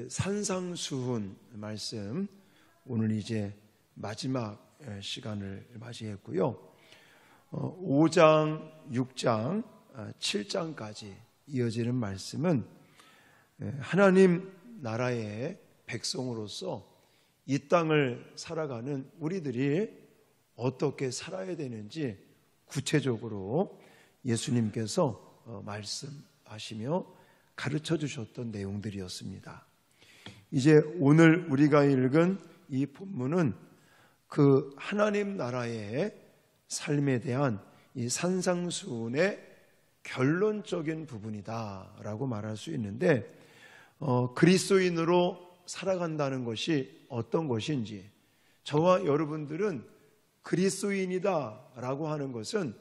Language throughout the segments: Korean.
산상수훈 말씀, 오늘 이제 마지막 시간을 맞이했고요. 5장, 6장, 7장까지 이어지는 말씀은 하나님 나라의 백성으로서 이 땅을 살아가는 우리들이 어떻게 살아야 되는지 구체적으로 예수님께서 말씀하시며 가르쳐 주셨던 내용들이었습니다. 이제 오늘 우리가 읽은 이 본문은 그 하나님 나라의 삶에 대한 이 산상수훈의 결론적인 부분이다라고 말할 수 있는데, 그리스도인으로 살아간다는 것이 어떤 것인지, 저와 여러분들은 그리스도인이다라고 하는 것은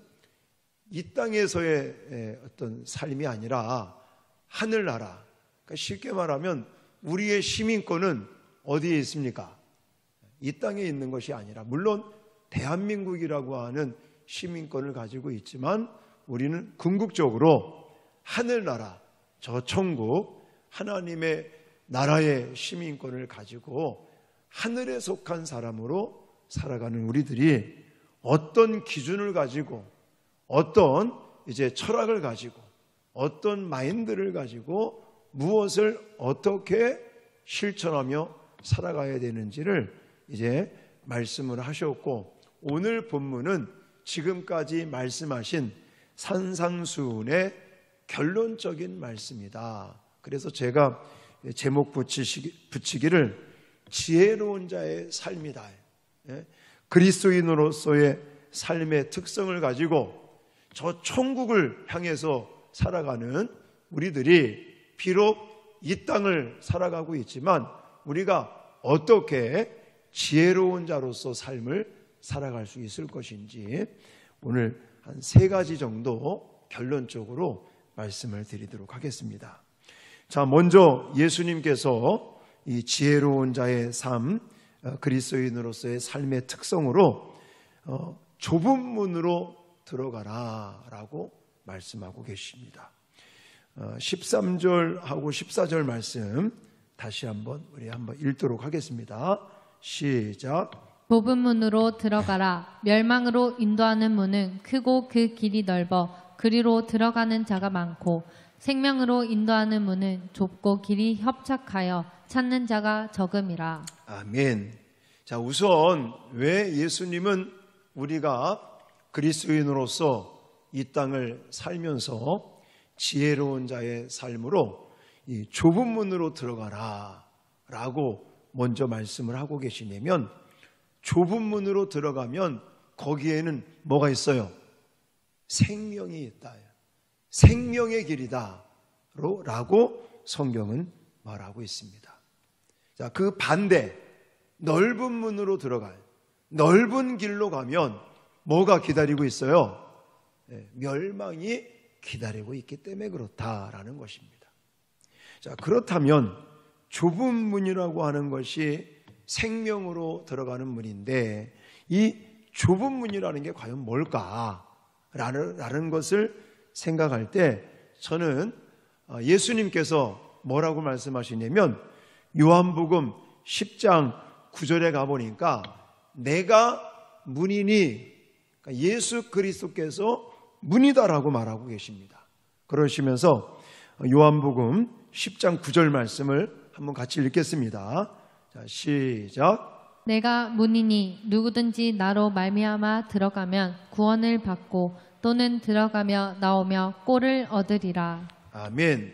이 땅에서의 어떤 삶이 아니라 하늘나라, 그러니까 쉽게 말하면 우리의 시민권은 어디에 있습니까? 이 땅에 있는 것이 아니라, 물론 대한민국이라고 하는 시민권을 가지고 있지만 우리는 궁극적으로 하늘나라, 저 천국, 하나님의 나라의 시민권을 가지고 하늘에 속한 사람으로 살아가는 우리들이 어떤 기준을 가지고, 어떤 이제 철학을 가지고, 어떤 마인드를 가지고 무엇을 어떻게 실천하며 살아가야 되는지를 이제 말씀을 하셨고, 오늘 본문은 지금까지 말씀하신 산상수훈의 결론적인 말씀이다. 그래서 제가 제목 붙이기를 지혜로운 자의 삶이다. 그리스도인으로서의 삶의 특성을 가지고 저 천국을 향해서 살아가는 우리들이 비록 이 땅을 살아가고 있지만 우리가 어떻게 지혜로운 자로서 삶을 살아갈 수 있을 것인지 오늘 한 3가지 정도 결론적으로 말씀을 드리도록 하겠습니다. 자, 먼저 예수님께서 이 지혜로운 자의 삶, 그리스도인으로서의 삶의 특성으로 좁은 문으로 들어가라 라고 말씀하고 계십니다. 13절하고 14절 말씀 다시 우리 한번 읽도록 하겠습니다. 시작. 좁은 문으로 들어가라. 멸망으로 인도하는 문은 크고 그 길이 넓어 그리로 들어가는 자가 많고, 생명으로 인도하는 문은 좁고 길이 협착하여 찾는 자가 적음이라. 아멘. 자, 우선 왜 예수님은 우리가 그리스도인으로서 이 땅을 살면서 지혜로운 자의 삶으로 이 좁은 문으로 들어가라 라고 먼저 말씀을 하고 계시냐면, 좁은 문으로 들어가면 거기에는 뭐가 있어요? 생명이 있다. 생명의 길이다 라고 성경은 말하고 있습니다. 자, 그 반대, 넓은 문으로 들어갈, 넓은 길로 가면 뭐가 기다리고 있어요? 멸망이 기다리고 있기 때문에 그렇다라는 것입니다. 자, 그렇다면 좁은 문이라고 하는 것이 생명으로 들어가는 문인데, 이 좁은 문이라는 게 과연 뭘까라는 것을 생각할 때 저는 예수님께서 뭐라고 말씀하시냐면, 요한복음 10장 9절에 가보니까 내가 문이니, 그러니까 예수 그리스도께서 문이다라고 말하고 계십니다. 그러시면서 요한복음 10장 9절 말씀을 한번 같이 읽겠습니다. 자, 시작. 내가 문이니 누구든지 나로 말미암아 들어가면 구원을 받고 또는 들어가며 나오며 꼴을 얻으리라. 아멘.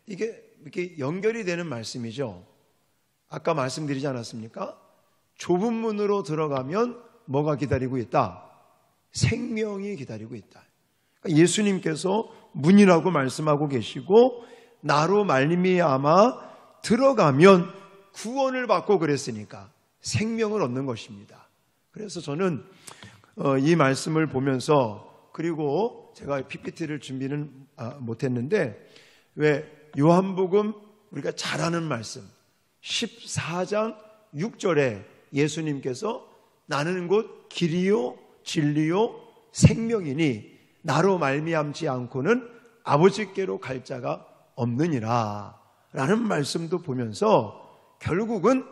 이게 이렇게 연결이 되는 말씀이죠. 아까 말씀드리지 않았습니까? 좁은 문으로 들어가면 뭐가 기다리고 있다? 생명이 기다리고 있다. 그러니까 예수님께서 문이라고 말씀하고 계시고, 나로 말미암아 들어가면 구원을 받고 그랬으니까 생명을 얻는 것입니다. 그래서 저는 이 말씀을 보면서, 그리고 제가 PPT를 준비는 못했는데, 왜 요한복음 우리가 잘 아는 말씀 14장 6절에 예수님께서 나는 곧 길이요 진리요 생명이니 나로 말미암지 않고는 아버지께로 갈 자가 없느니라 라는 말씀도 보면서 결국은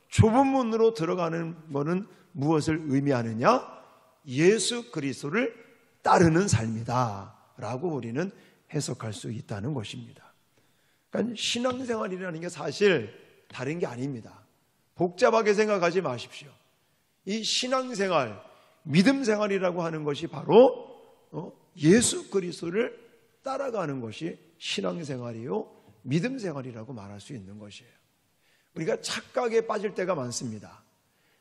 좁은 문으로 들어가는 것은 무엇을 의미하느냐? 예수 그리스도를 따르는 삶이다 라고 우리는 해석할 수 있다는 것입니다. 그러니까 신앙생활이라는 게 사실 다른 게 아닙니다. 복잡하게 생각하지 마십시오. 이 신앙생활, 믿음생활이라고 하는 것이 바로 예수 그리스도를 따라가는 것이 신앙생활이요 믿음생활이라고 말할 수 있는 것이에요. 우리가 착각에 빠질 때가 많습니다.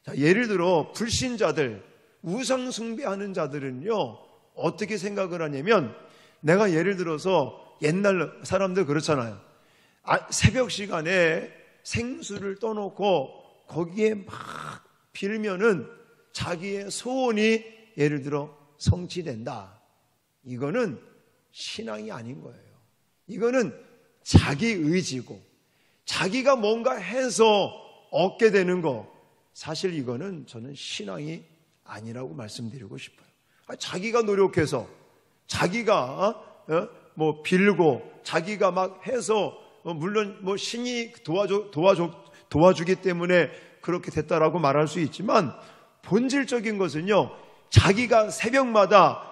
자, 예를 들어 불신자들, 우상 숭배하는 자들은요 어떻게 생각을 하냐면, 내가 예를 들어서 옛날 사람들 그렇잖아요. 새벽 시간에 생수를 떠놓고 거기에 막 빌면은 자기의 소원이 예를 들어 성취된다. 이거는 신앙이 아닌 거예요. 이거는 자기 의지고 자기가 뭔가 해서 얻게 되는 거, 사실 이거는 저는 신앙이 아니라고 말씀드리고 싶어요. 자기가 노력해서 자기가 뭐 빌고 자기가 막 해서 물론 뭐 신이 도와주기 때문에 그렇게 됐다라고 말할 수 있지만, 본질적인 것은요 자기가 새벽마다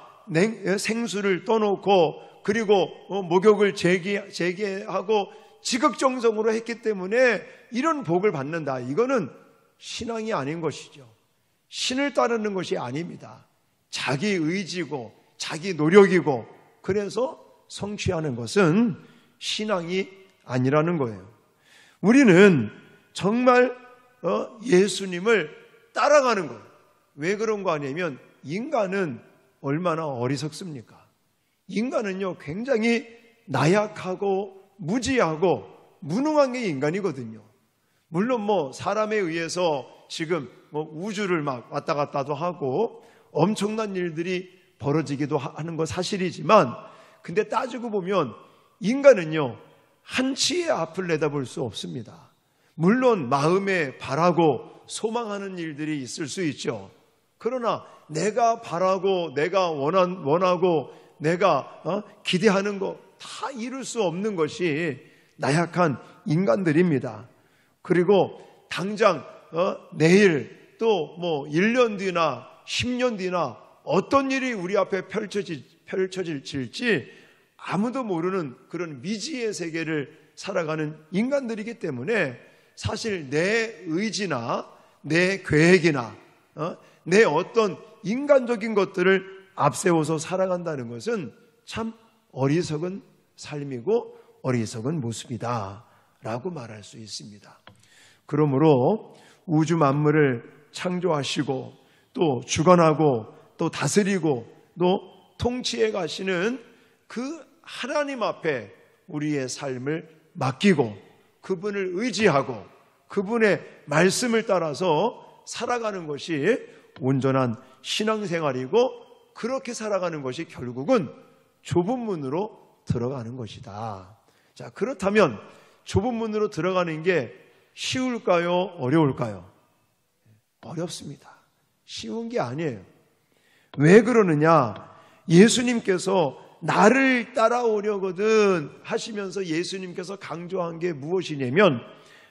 생수를 떠놓고 그리고 목욕을 재개하고 지극정성으로 했기 때문에 이런 복을 받는다. 이거는 신앙이 아닌 것이죠. 신을 따르는 것이 아닙니다. 자기 의지고 자기 노력이고 그래서 성취하는 것은 신앙이 아니라는 거예요. 우리는 정말 예수님을 따라가는 거예요. 왜 그런 거 아니면 인간은 얼마나 어리석습니까? 인간은요 굉장히 나약하고 무지하고 무능한 게 인간이거든요. 물론 뭐 사람에 의해서 지금 뭐 우주를 막 왔다 갔다도 하고 엄청난 일들이 벌어지기도 하는 건 사실이지만, 근데 따지고 보면 인간은요 한치의 앞을 내다볼 수 없습니다. 물론 마음에 바라고 소망하는 일들이 있을 수 있죠. 그러나 내가 바라고 내가 원하고 내가 기대하는 거 다 이룰 수 없는 것이 나약한 인간들입니다. 그리고 당장 내일 또 뭐 1년 뒤나 10년 뒤나 어떤 일이 우리 앞에 펼쳐질지 아무도 모르는 그런 미지의 세계를 살아가는 인간들이기 때문에 사실 내 의지나 내 계획이나 내 어떤 인간적인 것들을 앞세워서 살아간다는 것은 참 어리석은 삶이고 어리석은 모습이다 라고 말할 수 있습니다. 그러므로 우주 만물을 창조하시고 또 주관하고 또 다스리고 또 통치해 가시는 그 하나님 앞에 우리의 삶을 맡기고 그분을 의지하고 그분의 말씀을 따라서 살아가는 것이 온전한 신앙생활이고, 그렇게 살아가는 것이 결국은 좁은 문으로 들어가는 것이다. 자, 그렇다면 좁은 문으로 들어가는 게 쉬울까요? 어려울까요? 어렵습니다. 쉬운 게 아니에요. 왜 그러느냐? 예수님께서 나를 따라오려거든 하시면서 예수님께서 강조한 게 무엇이냐면,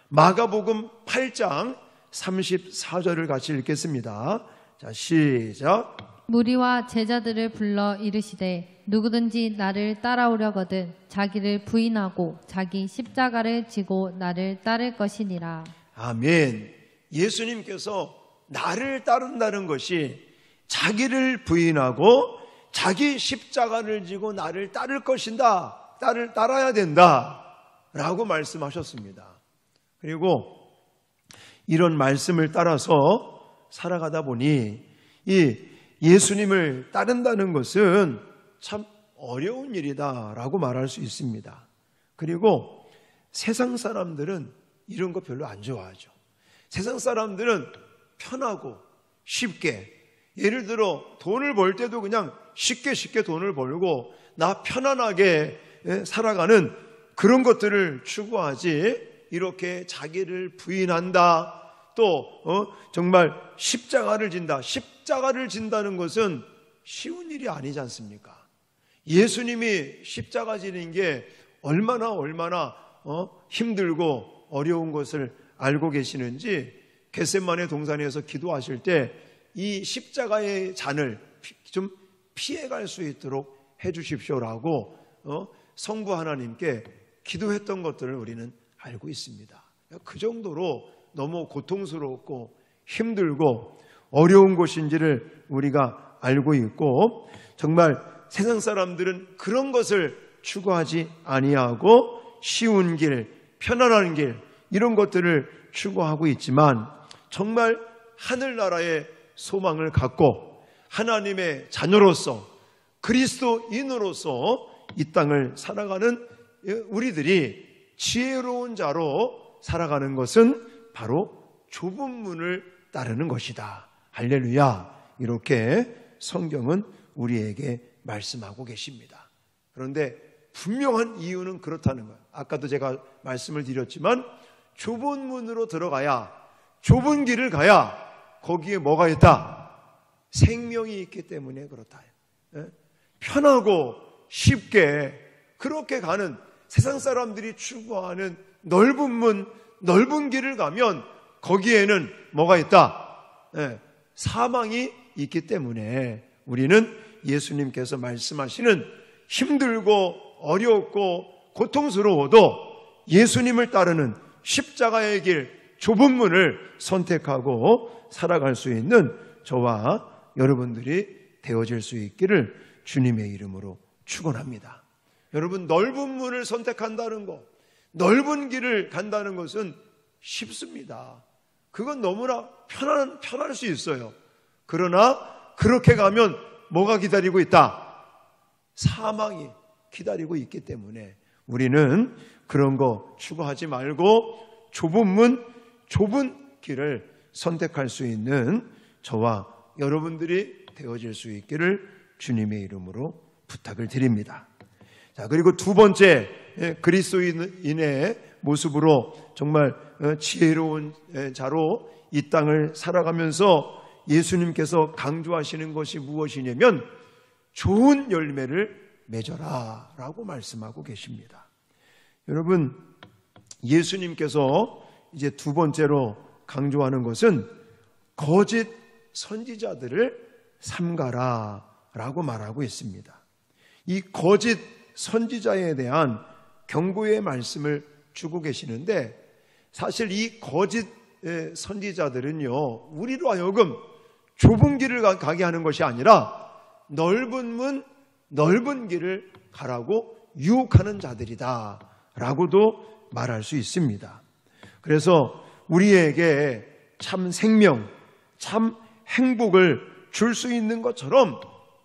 마가복음 8장 34절을 같이 읽겠습니다. 자, 시작. 무리와 제자들을 불러 이르시되 누구든지 나를 따라오려거든 자기를 부인하고 자기 십자가를 지고 나를 따를 것이니라. 아멘. 예수님께서 나를 따른다는 것이 자기를 부인하고 자기 십자가를 지고 나를 따를 것이다. 따라야 된다 라고 말씀하셨습니다. 그리고 이런 말씀을 따라서 살아가다 보니 이 예수님을 따른다는 것은 참 어려운 일이다라고 말할 수 있습니다. 그리고 세상 사람들은 이런 거 별로 안 좋아하죠. 세상 사람들은 편하고 쉽게, 예를 들어 돈을 벌 때도 그냥 쉽게 돈을 벌고 나 편안하게 살아가는 그런 것들을 추구하지, 이렇게 자기를 부인한다, 또 정말 십자가를 진다. 십자가를 진다는 것은 쉬운 일이 아니지 않습니까? 예수님이 십자가 지는 게 얼마나 힘들고 어려운 것을 알고 계시는지 겟세마네 동산에서 기도하실 때 이 십자가의 잔을 좀 피해갈 수 있도록 해 주십시오라고 성부 하나님께 기도했던 것들을 우리는 알고 있습니다. 그 정도로 너무 고통스럽고 힘들고 어려운 것인지를 우리가 알고 있고, 정말 세상 사람들은 그런 것을 추구하지 아니하고 쉬운 길, 편안한 길, 이런 것들을 추구하고 있지만 정말 하늘나라의 소망을 갖고 하나님의 자녀로서 그리스도인으로서 이 땅을 살아가는 우리들이 지혜로운 자로 살아가는 것은 바로 좁은 문을 따르는 것이다. 할렐루야. 이렇게 성경은 우리에게 말씀하고 계십니다. 그런데 분명한 이유는 그렇다는 거예요. 아까도 제가 말씀을 드렸지만 좁은 문으로 들어가야, 좁은 길을 가야 거기에 뭐가 있다? 생명이 있기 때문에 그렇다. 편하고 쉽게 그렇게 가는, 세상 사람들이 추구하는 넓은 문, 넓은 길을 가면 거기에는 뭐가 있다? 사망이 있기 때문에 우리는 예수님께서 말씀하시는 힘들고 어렵고 고통스러워도 예수님을 따르는 십자가의 길, 좁은 문을 선택하고 살아갈 수 있는 저와 여러분들이 되어질 수 있기를 주님의 이름으로 축원합니다. 여러분, 넓은 문을 선택한다는 것, 넓은 길을 간다는 것은 쉽습니다. 그건 너무나 편할 수 있어요. 그러나 그렇게 가면 뭐가 기다리고 있다? 사망이 기다리고 있기 때문에 우리는 그런 거 추구하지 말고 좁은 문, 좁은 길을 선택할 수 있는 저와 여러분들이 되어질 수 있기를 주님의 이름으로 부탁을 드립니다. 자, 그리고 두 번째, 그리스도인의 모습으로 정말 지혜로운 자로 이 땅을 살아가면서 예수님께서 강조하시는 것이 무엇이냐면 좋은 열매를 맺어라 라고 말씀하고 계십니다. 여러분, 예수님께서 이제 두 번째로 강조하는 것은 거짓 선지자들을 삼가라 라고 말하고 있습니다. 이 거짓 선지자에 대한 경고의 말씀을 주고 계시는데, 사실 이 거짓 선지자들은요, 우리로 하여금 좁은 길을 가게 하는 것이 아니라 넓은 문, 넓은 길을 가라고 유혹하는 자들이다 라고도 말할 수 있습니다. 그래서 우리에게 참 생명, 참 행복을 줄 수 있는 것처럼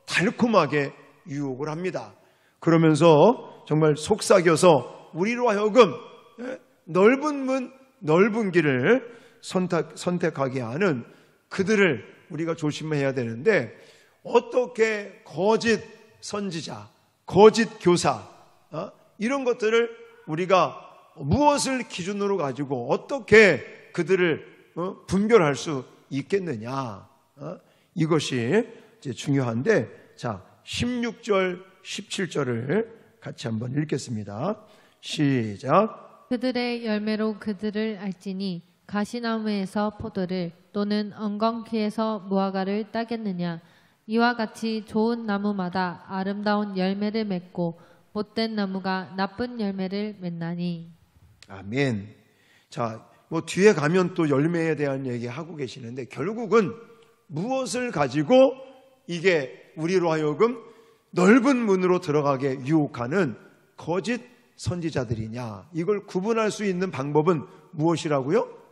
달콤하게 유혹을 합니다. 그러면서 정말 속삭여서 우리로 하여금 넓은 문, 넓은 길을 선택하게 하는 그들을 우리가 조심해야 되는데, 어떻게 거짓 선지자, 거짓 교사, 이런 것들을 우리가 무엇을 기준으로 가지고 어떻게 그들을 분별할 수 있겠느냐, 이것이 이제 중요한데, 자, 16절, 17절을 같이 한번 읽겠습니다. 시작. 그들의 열매로 그들을 알지니 가시나무에서 포도를 또는 엉겅퀴에서 무화과를 따겠느냐. 이와 같이 좋은 나무마다 아름다운 열매를 맺고 못된 나무가 나쁜 열매를 맺나니. 아멘. 자, 뒤에 가면 또 열매에 대한 얘기 하고 계시는데, 결국은 무엇을 가지고 이게 우리로 하여금 넓은 문으로 들어가게 유혹하는 거짓 선지자들이냐, 이걸 구분할 수 있는 방법은 무엇이라고요?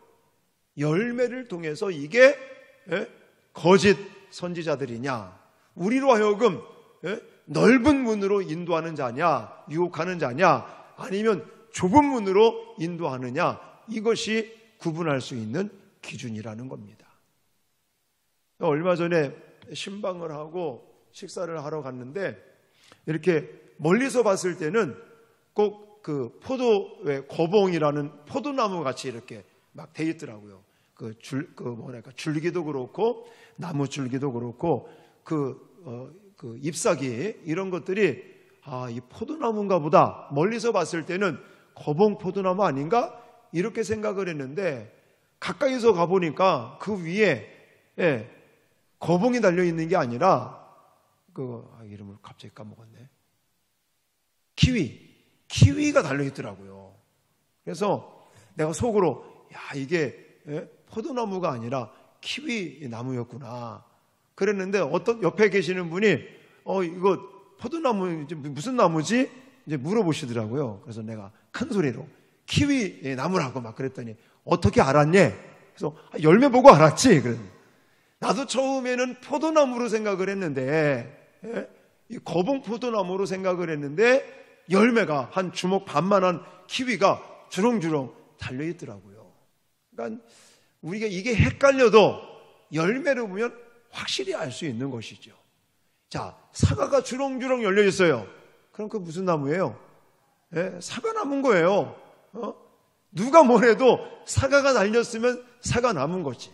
열매를 통해서 이게 거짓 선지자들이냐, 우리로 하여금 넓은 문으로 인도하는 자냐, 유혹하는 자냐, 아니면 좁은 문으로 인도하느냐, 이것이 구분할 수 있는 기준이라는 겁니다. 얼마 전에 신방을 하고 식사를 하러 갔는데, 이렇게 멀리서 봤을 때는 꼭 그 거봉이라는 포도나무 같이 이렇게 막 돼 있더라고요. 줄기도 그렇고 나무 줄기도 그렇고 잎사귀 이런 것들이 이 포도나무인가 보다 멀리서 봤을 때는 거봉 포도나무 아닌가? 이렇게 생각을 했는데 가까이서 가보니까 그 위에 거봉이 달려있는 게 아니라 이름을 갑자기 까먹었네. 키위가 달려있더라고요. 그래서 내가 속으로 이게 포도나무가 아니라 키위 나무였구나 그랬는데 어떤 옆에 계시는 분이 이거 포도나무 무슨 나무지? 이제 물어보시더라고요. 그래서 내가 큰 소리로 키위 나무라고 막 그랬더니 어떻게 알았니? 그래서 열매 보고 알았지. 그래서 나도 처음에는 포도나무로 생각을 했는데 이 거봉 포도나무로 생각을 했는데 열매가 한 주먹 반만한 키위가 주렁주렁 달려있더라고요. 그러니까 우리가 이게 헷갈려도 열매를 보면 확실히 알 수 있는 것이죠. 자, 사과가 주렁주렁 열려 있어요. 그럼 그 무슨 나무예요? 사과나무인 거예요. 누가 뭐래도 사과가 달렸으면 사과 남은 거지.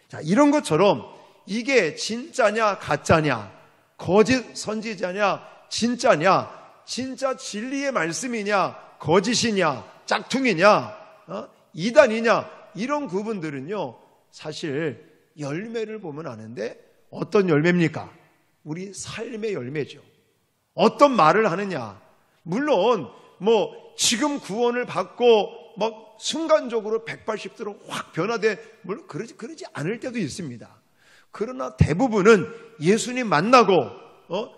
자, 이런 것처럼 이게 진짜냐 가짜냐, 거짓 선지자냐 진짜냐, 진짜 진리의 말씀이냐 거짓이냐 짝퉁이냐 이단이냐, 이런 구분들은요 사실 열매를 보면 아는데 어떤 열매입니까? 우리 삶의 열매죠. 어떤 말을 하느냐. 물론 지금 구원을 받고 막 순간적으로 180도로 확 변화돼, 물론 그러지 않을 때도 있습니다. 그러나 대부분은 예수님 만나고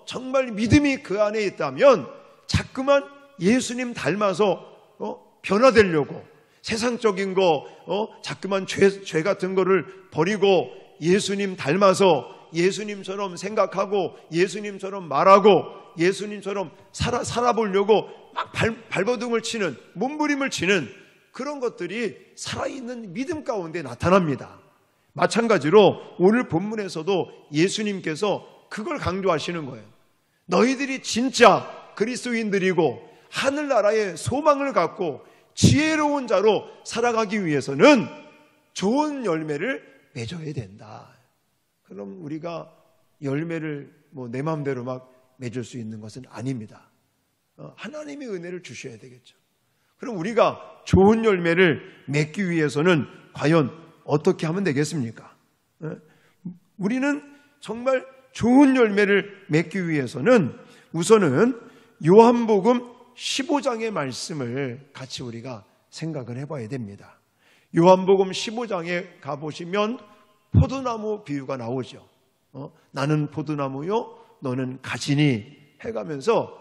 정말 믿음이 그 안에 있다면 자꾸만 예수님 닮아서 변화되려고 세상적인 거 자꾸만 죄 같은 거를 버리고 예수님 닮아서 예수님처럼 생각하고 예수님처럼 말하고 예수님처럼 살아보려고 막 발버둥을 치는, 몸부림을 치는 그런 것들이 살아있는 믿음 가운데 나타납니다. 마찬가지로 오늘 본문에서도 예수님께서 그걸 강조하시는 거예요. 너희들이 진짜 그리스도인들이고 하늘나라의 소망을 갖고 지혜로운 자로 살아가기 위해서는 좋은 열매를 맺어야 된다. 그럼 우리가 열매를 내 마음대로 막 맺을 수 있는 것은 아닙니다. 하나님의 은혜를 주셔야 되겠죠. 그럼 우리가 좋은 열매를 맺기 위해서는 과연 어떻게 하면 되겠습니까? 우리는 정말 좋은 열매를 맺기 위해서는 우선은 요한복음 15장의 말씀을 같이 우리가 생각을 해봐야 됩니다. 요한복음 15장에 가보시면 포도나무 비유가 나오죠. 나는 포도나무요 너는 가지니 해가면서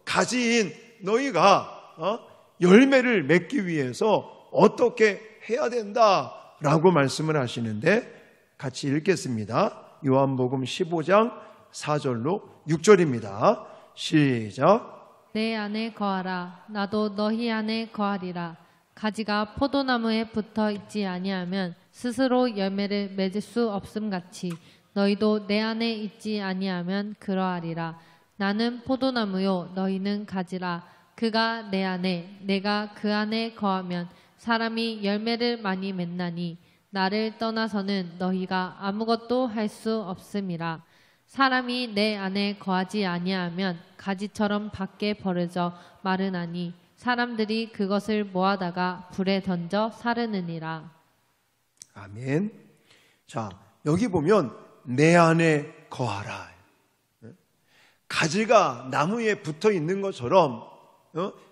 가지인 너희가 열매를 맺기 위해서 어떻게 해야 된다라고 말씀을 하시는데 같이 읽겠습니다. 요한복음 15장 4절로 6절입니다. 시작. 내 안에 거하라. 나도 너희 안에 거하리라. 가지가 포도나무에 붙어 있지 아니하면 스스로 열매를 맺을 수 없음 같이 너희도 내 안에 있지 아니하면 그러하리라. 나는 포도나무요 너희는 가지라. 그가 내 안에 내가 그 안에 거하면 사람이 열매를 많이 맺나니 나를 떠나서는 너희가 아무것도 할 수 없음이라. 사람이 내 안에 거하지 아니하면 가지처럼 밖에 버려져 마르나니 사람들이 그것을 모아다가 불에 던져 사르느니라. 아멘. 자, 여기 보면 내 안에 거하라. 가지가 나무에 붙어 있는 것처럼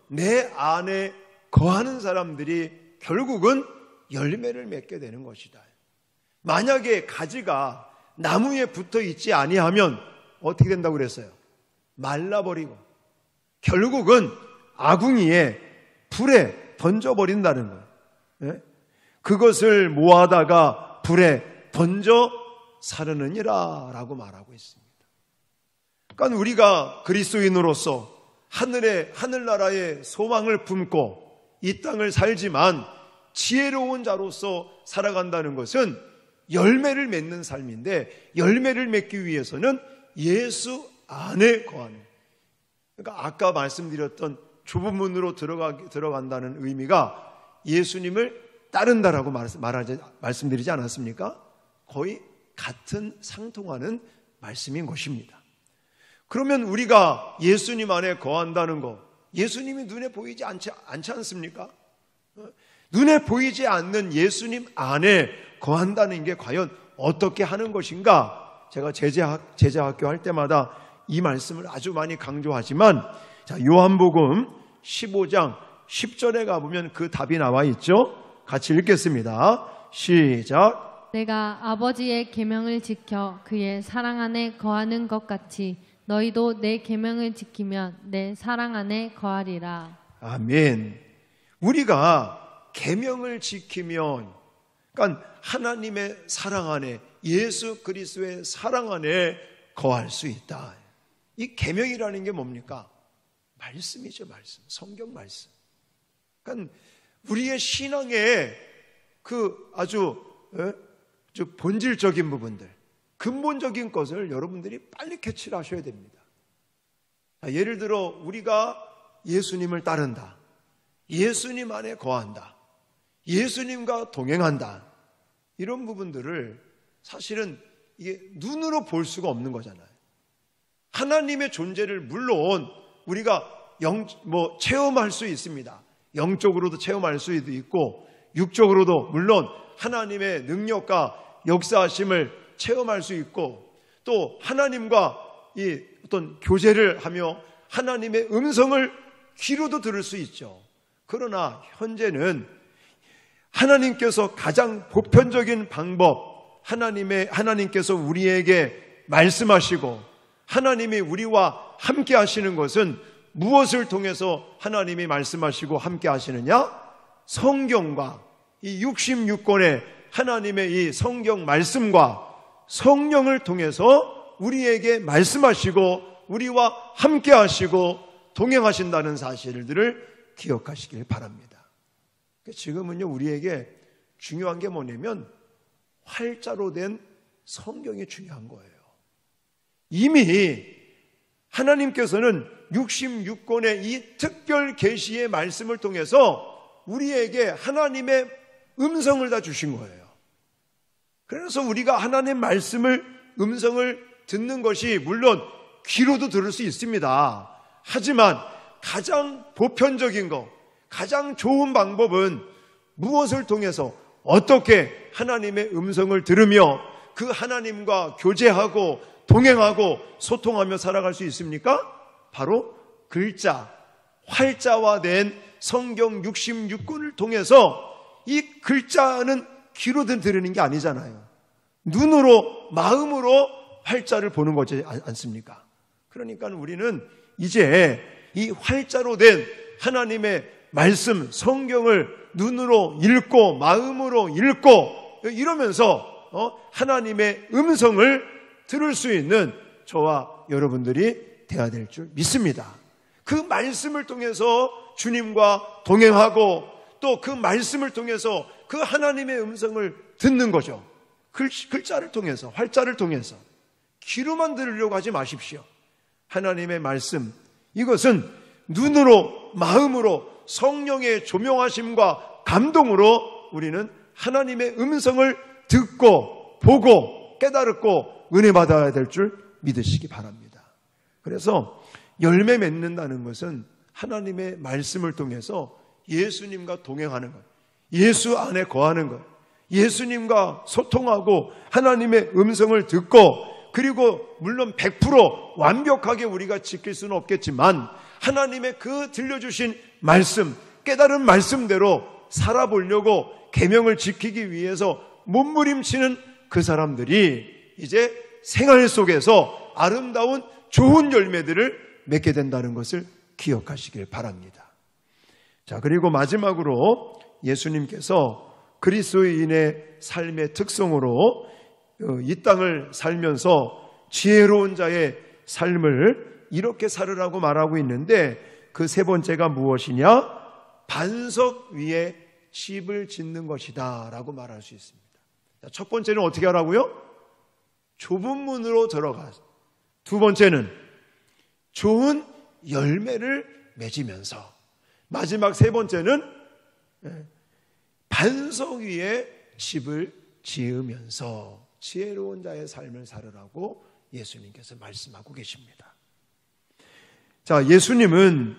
내 안에 거하는 사람들이 결국은 열매를 맺게 되는 것이다. 만약에 가지가 나무에 붙어 있지 아니하면 어떻게 된다고 그랬어요? 말라버리고 결국은 아궁이에 불에 던져버린다는 거예요. 그것을 모아다가 불에 던져 사르느니라 라고 말하고 있습니다. 그러니까 우리가 그리스도인으로서 하늘나라의 소망을 품고 이 땅을 살지만 지혜로운 자로서 살아간다는 것은 열매를 맺는 삶인데 열매를 맺기 위해서는 예수 안에 거하는, 그러니까 아까 말씀드렸던 좁은 문으로 들어간다는 의미가 예수님을 따른다라고 말씀드리지 않았습니까? 거의 같은 상통하는 말씀인 것입니다. 그러면 우리가 예수님 안에 거한다는 것, 예수님이 눈에 보이지 않지 않습니까? 눈에 보이지 않는 예수님 안에 거한다는 게 과연 어떻게 하는 것인가? 제가 제자학교 할 때마다 이 말씀을 아주 많이 강조하지만, 자, 요한복음 15장 10절에 가보면 그 답이 나와 있죠. 같이 읽겠습니다. 시작. 내가 아버지의 계명을 지켜 그의 사랑 안에 거하는 것 같이 너희도 내 계명을 지키면 내 사랑 안에 거하리라. 아멘. 우리가 계명을 지키면, 그러니까 하나님의 사랑 안에, 예수 그리스도의 사랑 안에 거할 수 있다. 이 계명이라는 게 뭡니까? 말씀이죠, 말씀. 성경 말씀. 그러니까 우리의 신앙의 그 아주 본질적인 부분들, 근본적인 것을 여러분들이 빨리 캐치를 하셔야 됩니다. 예를 들어 우리가 예수님을 따른다, 예수님 안에 거한다, 예수님과 동행한다, 이런 부분들을 사실은 이게 눈으로 볼 수가 없는 거잖아요. 하나님의 존재를 물론 우리가 체험할 수 있습니다. 영적으로도 체험할 수도 있고 육적으로도 물론 하나님의 능력과 역사하심을 체험할 수 있고, 또 하나님과 이 어떤 교제를 하며 하나님의 음성을 귀로도 들을 수 있죠. 그러나 현재는 하나님께서 가장 보편적인 방법, 하나님께서 우리에게 말씀하시고 하나님이 우리와 함께 하시는 것은 무엇을 통해서 하나님이 말씀하시고 함께 하시느냐? 성경과 이 66권의 하나님의 이 성경 말씀과 성령을 통해서 우리에게 말씀하시고 우리와 함께 하시고 동행하신다는 사실들을 기억하시길 바랍니다. 지금은요, 우리에게 중요한 게 뭐냐면 활자로 된 성경이 중요한 거예요. 이미 하나님께서는 66권의 이 특별 계시의 말씀을 통해서 우리에게 하나님의 음성을 다 주신 거예요. 그래서 우리가 하나님의 말씀을, 음성을 듣는 것이 물론 귀로도 들을 수 있습니다. 하지만 가장 보편적인 것, 가장 좋은 방법은 무엇을 통해서 어떻게 하나님의 음성을 들으며 그 하나님과 교제하고 동행하고 소통하며 살아갈 수 있습니까? 바로 글자, 활자화된 성경 66권을 통해서, 이 글자는 귀로든 들으는 게 아니잖아요. 눈으로, 마음으로 활자를 보는 거지 않습니까? 그러니까 우리는 이제 이 활자로 된 하나님의 말씀, 성경을 눈으로 읽고 마음으로 읽고 이러면서 하나님의 음성을 들을 수 있는 저와 여러분들이 되어야 될 줄 믿습니다. 그 말씀을 통해서 주님과 동행하고 또 그 말씀을 통해서 그 하나님의 음성을 듣는 거죠. 글자를 통해서, 활자를 통해서. 귀로만 들으려고 하지 마십시오. 하나님의 말씀, 이것은 눈으로, 마음으로 성령의 조명하심과 감동으로 우리는 하나님의 음성을 듣고 보고 깨달고 은혜 받아야 될 줄 믿으시기 바랍니다. 그래서 열매 맺는다는 것은 하나님의 말씀을 통해서 예수님과 동행하는 것, 예수 안에 거하는 것, 예수님과 소통하고 하나님의 음성을 듣고, 그리고 물론 100% 완벽하게 우리가 지킬 수는 없겠지만 하나님의 그 들려주신 말씀, 깨달은 말씀대로 살아보려고 계명을 지키기 위해서 몸부림치는 그 사람들이 이제 생활 속에서 아름다운 좋은 열매들을 맺게 된다는 것을 기억하시길 바랍니다. 자, 그리고 마지막으로 예수님께서 그리스도인의 삶의 특성으로 이 땅을 살면서 지혜로운 자의 삶을 이렇게 살으라고 말하고 있는데, 그 세 번째가 무엇이냐? 반석 위에 집을 짓는 것이다 라고 말할 수 있습니다. 첫 번째는 어떻게 하라고요? 좁은 문으로 들어가. 두 번째는 좋은 열매를 맺으면서, 마지막 세 번째는 반석 위에 집을 지으면서 지혜로운 자의 삶을 살으라고 예수님께서 말씀하고 계십니다. 자, 예수님은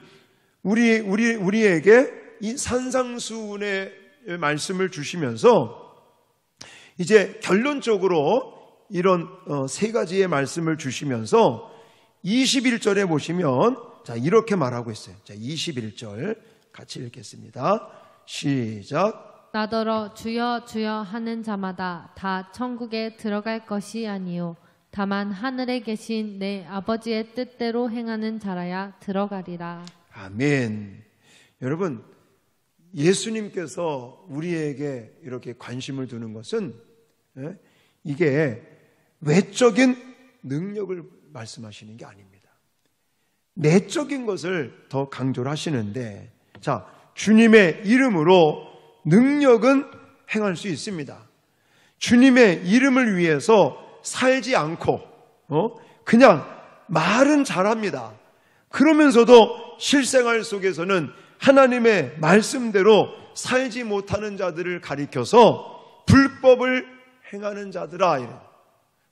우리에게 이 산상수훈의 말씀을 주시면서 이제 결론적으로 이런 세 가지의 말씀을 주시면서 21절에 보시면 자, 이렇게 말하고 있어요. 자, 21절 같이 읽겠습니다. 시작. 나더러 주여 주여 하는 자마다 다 천국에 들어갈 것이 아니요 다만 하늘에 계신 내 아버지의 뜻대로 행하는 자라야 들어가리라. 아멘. 여러분, 예수님께서 우리에게 이렇게 관심을 두는 것은 이게 외적인 능력을 말씀하시는 게 아닙니다. 내적인 것을 더 강조를 하시는데, 자, 주님의 이름으로 능력은 행할 수 있습니다. 주님의 이름을 위해서 살지 않고 그냥 말은 잘합니다. 그러면서도 실생활 속에서는 하나님의 말씀대로 살지 못하는 자들을 가리켜서 불법을 행하는 자들아 이래.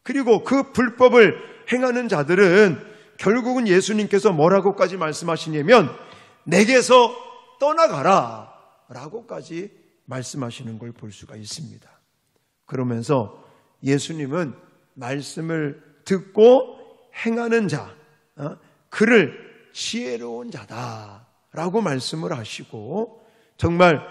그리고 그 불법을 행하는 자들은 결국은 예수님께서 뭐라고까지 말씀하시냐면 내게서 떠나가라 라고까지 말씀하시는 걸 볼 수가 있습니다. 그러면서 예수님은 말씀을 듣고 행하는 자, 그를 지혜로운 자다라고 말씀을 하시고 정말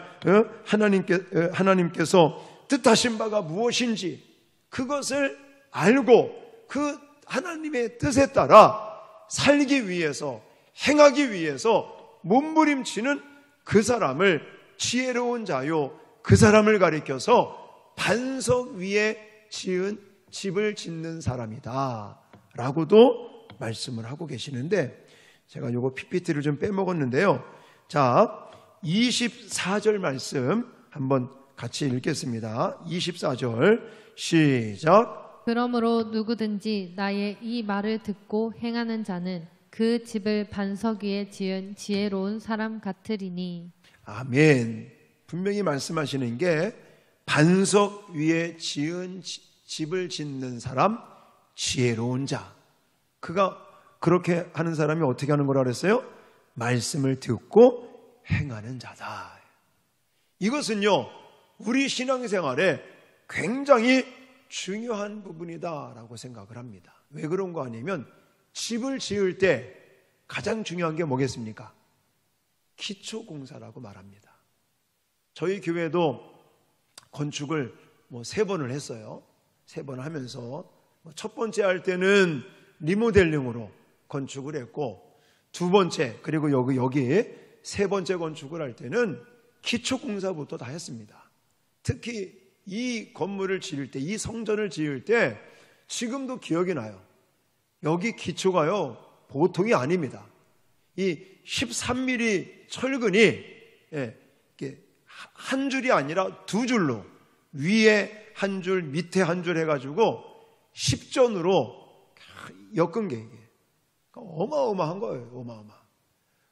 하나님께서 뜻하신 바가 무엇인지 그것을 알고 그 하나님의 뜻에 따라 살기 위해서 행하기 위해서 몸부림치는 그 사람을 지혜로운 자요 그 사람을 가리켜서 반석 위에 지은 집을 짓는 사람이다 라고도 말씀을 하고 계시는데 제가 요거 PPT를 좀 빼먹었는데요. 자, 24절 말씀 한번 같이 읽겠습니다. 24절 시작. 그러므로 누구든지 나의 이 말을 듣고 행하는 자는 그 집을 반석 위에 지은 지혜로운 사람 같으리니. 아멘. 분명히 말씀하시는 게 반석 위에 지은 집을 짓는 사람, 지혜로운 자. 그가 그렇게 하는 사람이 어떻게 하는 거라 그랬어요? 말씀을 듣고 행하는 자다. 이것은요, 우리 신앙생활에 굉장히 중요한 부분이다라고 생각을 합니다. 왜 그런 거 아니면 집을 지을 때 가장 중요한 게 뭐겠습니까? 기초공사라고 말합니다. 저희 교회도 건축을 3번을 했어요. 3번 하면서 첫 번째 할 때는 리모델링으로 건축을 했고 두 번째 그리고 여기 세 번째 건축을 할 때는 기초공사부터 다 했습니다. 특히 이 건물을 지을 때, 이 성전을 지을 때 지금도 기억이 나요. 여기 기초가요 보통이 아닙니다. 이 13mm 철근이 한 줄이 아니라 두 줄로 위에 한 줄, 밑에 한 줄 해가지고 10전으로 엮은 게 이게 어마어마한 거예요. 어마어마.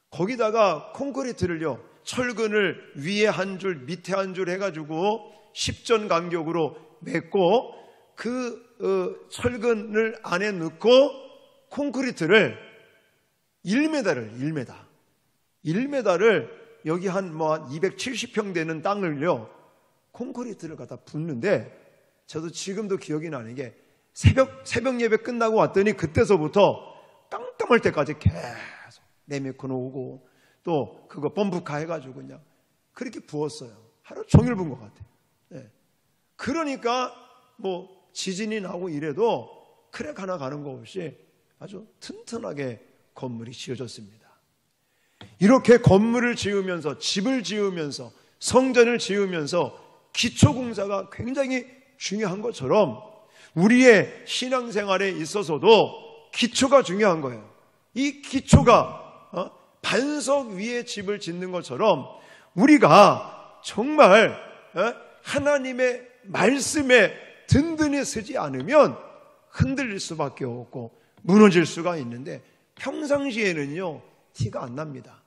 거기다가 콘크리트를요 철근을 위에 한 줄, 밑에 한 줄 해가지고 10전 간격으로 맺고 그 철근을 안에 넣고 콘크리트를 1m를 여기 한 270평 되는 땅을요 콘크리트를 갖다 붓는데 저도 지금도 기억이 나는 게 새벽 예배 끝나고 왔더니 그때서부터 깜깜할 때까지 계속 내메코 오고 또 그거 범프카 해가지고 그냥 그렇게 부었어요. 하루 종일 부은 것 같아요. 네. 그러니까 지진이 나고 이래도 크랙 하나 가는 거 없이 아주 튼튼하게 건물이 지어졌습니다. 이렇게 건물을 지으면서 집을 지으면서 성전을 지으면서 기초공사가 굉장히 중요한 것처럼 우리의 신앙생활에 있어서도 기초가 중요한 거예요. 이 기초가 반석 위에 집을 짓는 것처럼 우리가 정말 하나님의 말씀에 든든히 서지 않으면 흔들릴 수밖에 없고 무너질 수가 있는데 평상시에는요 티가 안 납니다.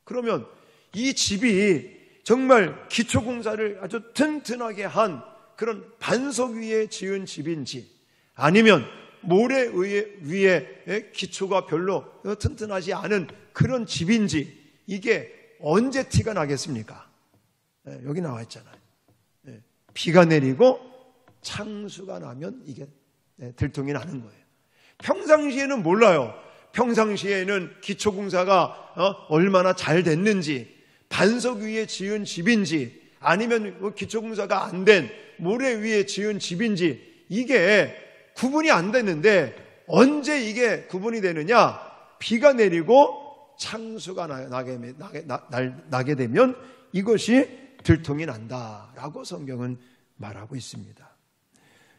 그러면 이 집이 정말 기초공사를 아주 튼튼하게 한 그런 반석 위에 지은 집인지 아니면 모래 위에 기초가 별로 튼튼하지 않은 그런 집인지 이게 언제 티가 나겠습니까? 여기 나와 있잖아요. 비가 내리고 창수가 나면 이게 들통이 나는 거예요. 평상시에는 몰라요. 평상시에는 기초공사가 얼마나 잘 됐는지, 반석 위에 지은 집인지, 아니면 기초공사가 안 된 모래 위에 지은 집인지, 이게 구분이 안 됐는데 언제 이게 구분이 되느냐? 비가 내리고 창수가 나게 되면 이것이 들통이 난다라고 성경은 말하고 있습니다.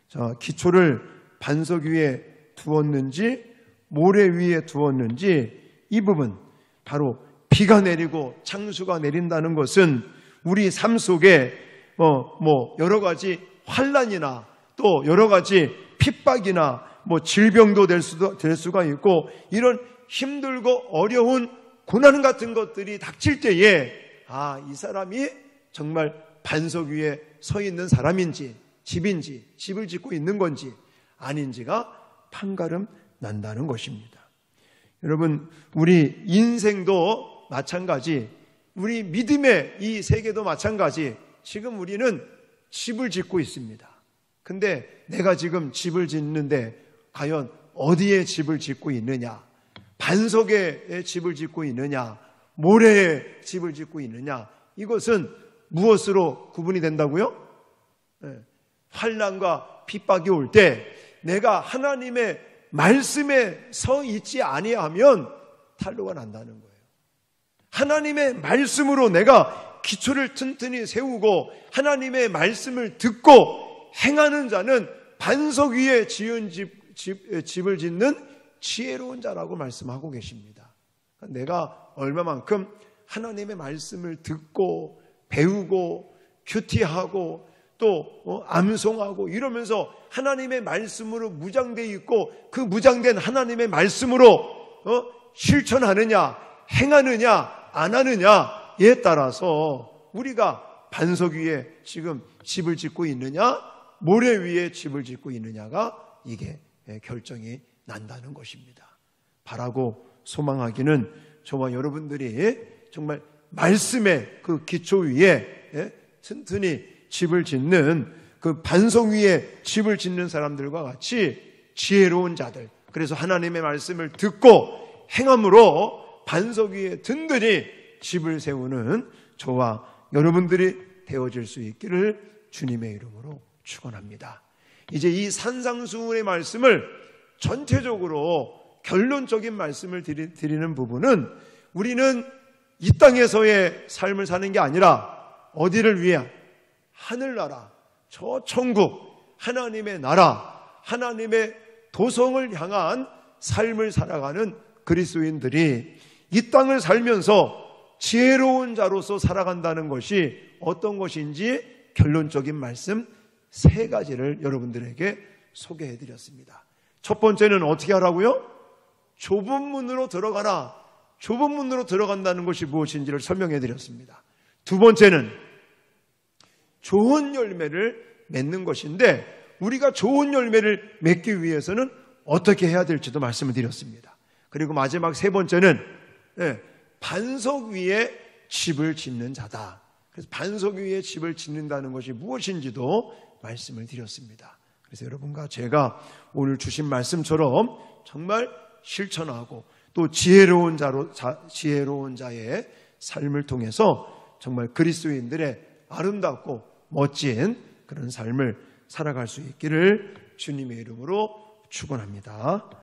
자, 기초를 반석 위에 두었는지 모래 위에 두었는지, 이 부분, 바로 비가 내리고 창수가 내린다는 것은 우리 삶 속에 여러 가지 환난이나 또 여러 가지 핍박이나 질병도 될 수가 있고, 이런 힘들고 어려운 고난 같은 것들이 닥칠 때에 이 사람이 정말 반석 위에 서 있는 사람인지, 집인지, 집을 짓고 있는 건지 아닌지가 판가름 난다는 것입니다. 여러분, 우리 인생도 마찬가지, 우리 믿음의 이 세계도 마찬가지. 지금 우리는 집을 짓고 있습니다. 근데 내가 지금 집을 짓는데 과연 어디에 집을 짓고 있느냐? 반석에 집을 짓고 있느냐? 모래에 집을 짓고 있느냐? 이것은 무엇으로 구분이 된다고요? 환난과 핍박이 올 때 내가 하나님의 말씀에 서 있지 아니하면 탈로가 난다는 거예요. 하나님의 말씀으로 내가 기초를 튼튼히 세우고 하나님의 말씀을 듣고 행하는 자는 반석 위에 지은 집을 짓는 지혜로운 자라고 말씀하고 계십니다. 내가 얼마만큼 하나님의 말씀을 듣고 배우고 큐티하고 또 암송하고 이러면서 하나님의 말씀으로 무장되어 있고, 그 무장된 하나님의 말씀으로 실천하느냐, 행하느냐, 안 하느냐에 따라서 우리가 반석 위에 지금 집을 짓고 있느냐, 모래 위에 집을 짓고 있느냐가 이게 결정이 난다는 것입니다. 바라고 소망하기는 저와 여러분들이 정말 말씀의 그 기초 위에 튼튼히 집을 짓는, 그 반석 위에 집을 짓는 사람들과 같이 지혜로운 자들, 그래서 하나님의 말씀을 듣고 행함으로 반석 위에 든든히 집을 세우는 저와 여러분들이 되어질 수 있기를 주님의 이름으로 축원합니다. 이제 이 산상수훈의 말씀을 전체적으로 결론적인 말씀을 드리는 부분은, 우리는 이 땅에서의 삶을 사는 게 아니라 어디를 위한, 하늘나라, 저 천국, 하나님의 나라, 하나님의 도성을 향한 삶을 살아가는 그리스도인들이 이 땅을 살면서 지혜로운 자로서 살아간다는 것이 어떤 것인지 결론적인 말씀 3가지를 여러분들에게 소개해드렸습니다. 첫 번째는 어떻게 하라고요? 좁은 문으로 들어가라. 좁은 문으로 들어간다는 것이 무엇인지를 설명해드렸습니다. 두 번째는 좋은 열매를 맺는 것인데, 우리가 좋은 열매를 맺기 위해서는 어떻게 해야 될지도 말씀을 드렸습니다. 그리고 마지막 3번째는 반석 위에 집을 짓는 자다. 그래서 반석 위에 집을 짓는다는 것이 무엇인지도 말씀을 드렸습니다. 그래서 여러분과 제가 오늘 주신 말씀처럼 정말 실천하고 또 지혜로운 자의 삶을 통해서 정말 그리스도인들의 아름답고 멋진 그런 삶을 살아갈 수 있기를 주님의 이름으로 축원합니다.